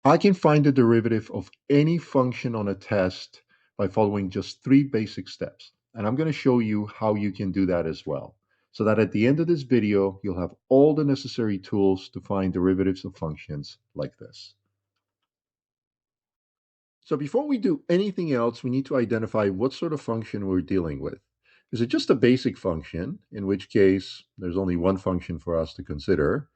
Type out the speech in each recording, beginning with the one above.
I can find the derivative of any function on a test by following just three basic steps. And I'm going to show you how you can do that as well. So that at the end of this video, you'll have all the necessary tools to find derivatives of functions like this. So before we do anything else, we need to identify what sort of function we're dealing with. Is it just a basic function, in which case there's only one function for us to consider?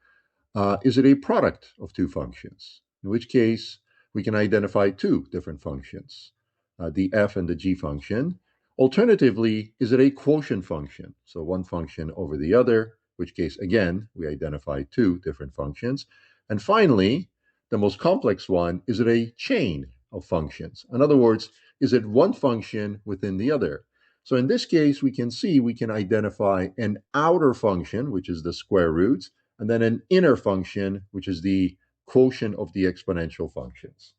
Is it a product of two functions? In which case, we can identify two different functions, the f and the g function. Alternatively, is it a quotient function? So one function over the other, in which case, again, we identify two different functions. And finally, the most complex one, is it a chain of functions? In other words, is it one function within the other? So in this case, we can see we can identify an outer function, which is the square root, and then an inner function, which is the quotient of the exponential functions.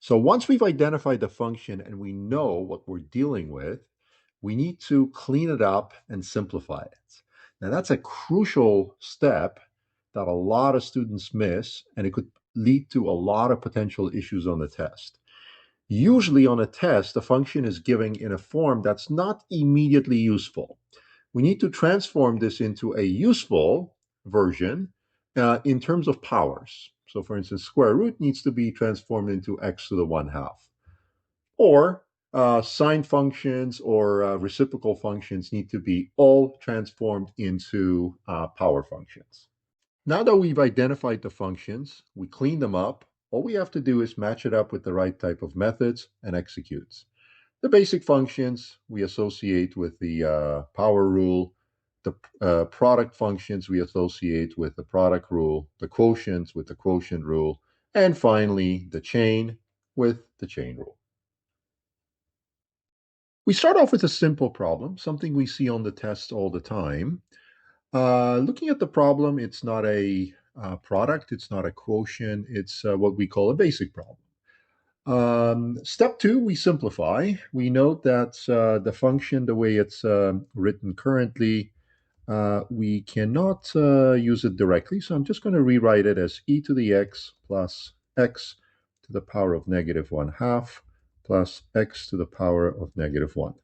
So once we've identified the function and we know what we're dealing with, we need to clean it up and simplify it. Now, that's a crucial step that a lot of students miss, and it could lead to a lot of potential issues on the test. Usually on a test, the function is given in a form that's not immediately useful. We need to transform this into a useful version in terms of powers. So for instance, square root needs to be transformed into x to the 1/2. Or sine functions or reciprocal functions need to be all transformed into power functions. Now that we've identified the functions, we clean them up. All we have to do is match it up with the right type of methods and execute. The basic functions we associate with the power rule. The product functions we associate with the product rule. The quotients with the quotient rule. And finally, the chain with the chain rule. We start off with a simple problem, something we see on the test all the time. Looking at the problem, it's not a product, it's not a quotient, it's what we call a basic problem. Step two, we simplify. We note that the function, the way it's written currently, we cannot use it directly. So I'm just going to rewrite it as e to the x plus x to the power of negative 1/2 plus x to the power of negative 1.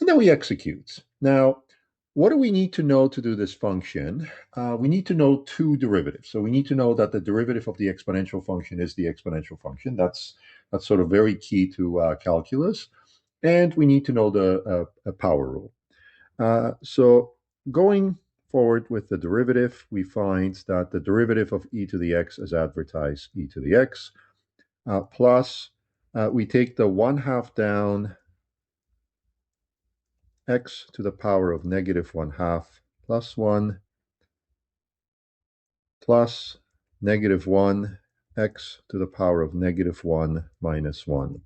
And then we execute. Now, what do we need to know to do this function? We need to know two derivatives. So we need to know that the derivative of the exponential function is the exponential function. That's sort of very key to calculus. And we need to know the power rule. So going forward with the derivative, we find that the derivative of e to the x is advertised e to the x, plus we take the 1/2 down, x to the power of negative 1/2 plus 1 plus negative 1 x to the power of negative 1 minus 1.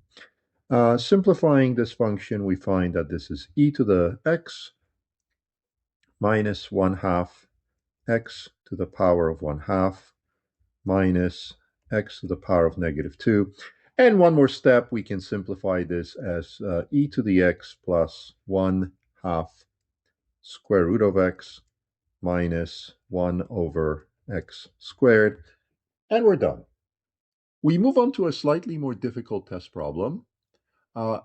Simplifying this function, we find that this is e to the x minus 1/2 x to the power of 1/2 minus x to the power of negative 2. And one more step, we can simplify this as e to the x plus 1/2 square root of x minus 1 over x squared, and we're done. We move on to a slightly more difficult test problem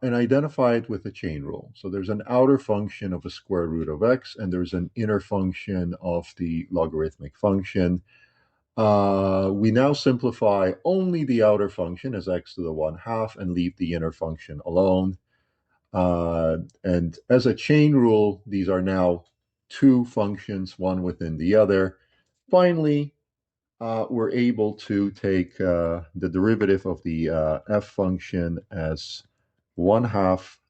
and identify it with the chain rule. So there's an outer function of a square root of x, and there's an inner function of the logarithmic function. We now simplify only the outer function as x to the 1/2 and leave the inner function alone. And as a chain rule, these are now two functions, one within the other. Finally, we're able to take the derivative of the f function as 1/2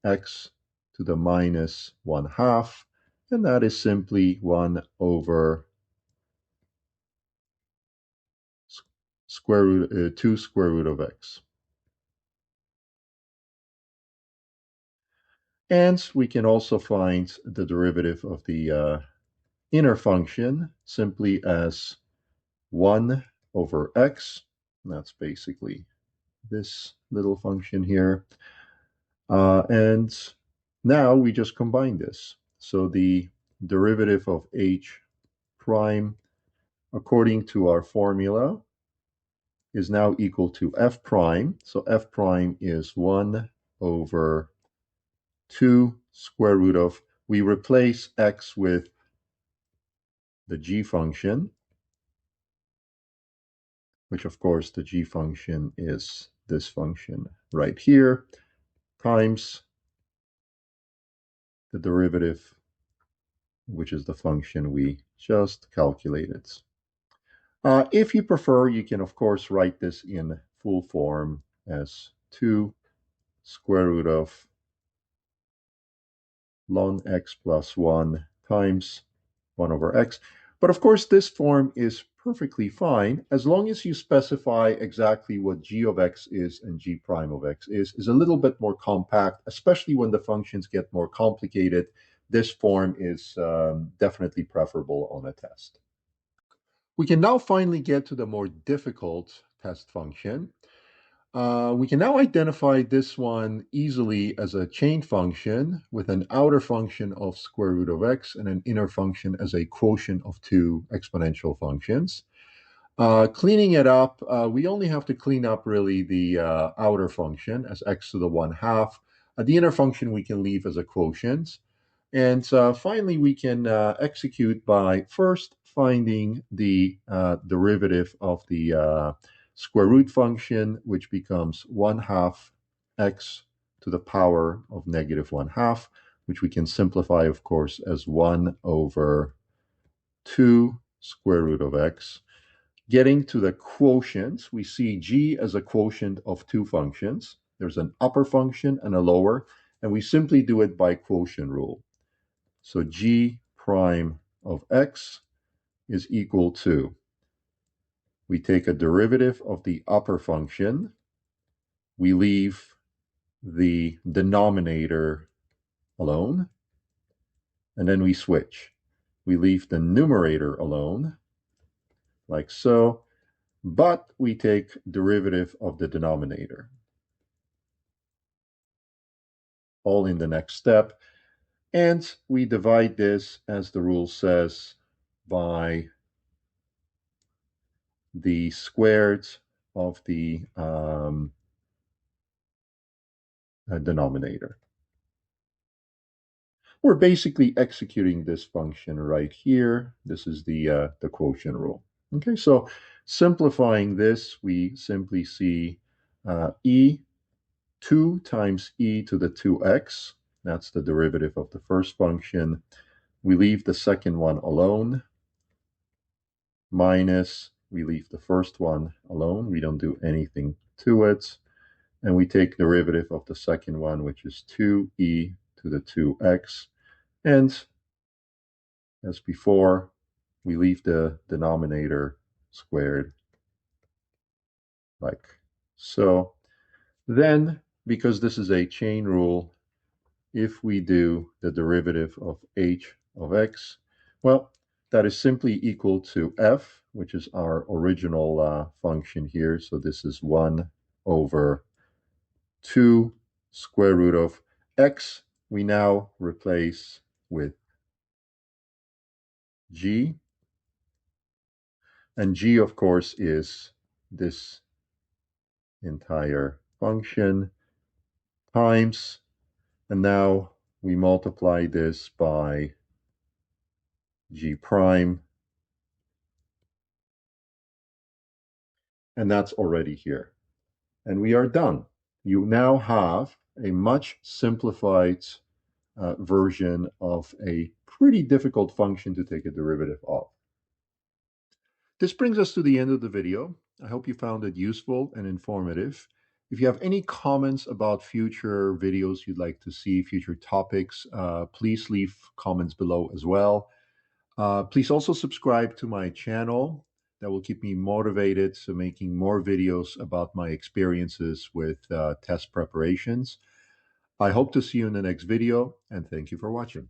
x to the minus 1/2, and that is simply 1 over 2 square root of x. And we can also find the derivative of the inner function simply as 1 over x. And that's basically this little function here. And now we just combine this. So the derivative of h prime, according to our formula, is now equal to f prime. So f prime is 1 over 2 square root of, we replace x with the g function, which of course the g function is this function right here, times the derivative, which is the function we just calculated. If you prefer, you can of course write this in full form as 2 square root of ln x plus 1 times 1 over x. But of course, this form is perfectly fine as long as you specify exactly what g of x is and g prime of x is a little bit more compact, especially when the functions get more complicated. This form is definitely preferable on a test. We can now finally get to the more difficult test function. We can now identify this one easily as a chain function with an outer function of square root of x and an inner function as a quotient of two exponential functions. Cleaning it up, we only have to clean up really the outer function as x to the 1/2. The inner function we can leave as a quotient. And finally, we can execute by first finding the derivative of the square root function, which becomes 1/2 x to the power of negative 1/2, which we can simplify, of course, as 1 over 2 square root of x. Getting to the quotients, we see g as a quotient of two functions. There's an upper function and a lower, and we simply do it by quotient rule. So g prime of x is equal to, we take a derivative of the upper function, we leave the denominator alone, and then we switch. We leave the numerator alone, like so, but we take derivative of the denominator. All in the next step. And we divide this, as the rule says, by the squared of the denominator. We're basically executing this function right here. This is the quotient rule. Okay, so simplifying this, we simply see e 2 times e to the 2x. That's the derivative of the first function. We leave the second one alone, minus, we leave the first one alone. We don't do anything to it. And we take derivative of the second one, which is 2e to the 2x. And as before, we leave the denominator squared like so. Then, because this is a chain rule, if we do the derivative of h of x, well, that is simply equal to f, which is our original function here. So this is 1 over 2 square root of x. We now replace with g. And g, of course, is this entire function times, and now we multiply this by g prime, and that's already here. And we are done. You now have a much simplified version of a pretty difficult function to take a derivative of. This brings us to the end of the video. I hope you found it useful and informative. If you have any comments about future videos you'd like to see, future topics, please leave comments below as well. Please also subscribe to my channel. That will keep me motivated to making more videos about my experiences with test preparations. I hope to see you in the next video, and thank you for watching.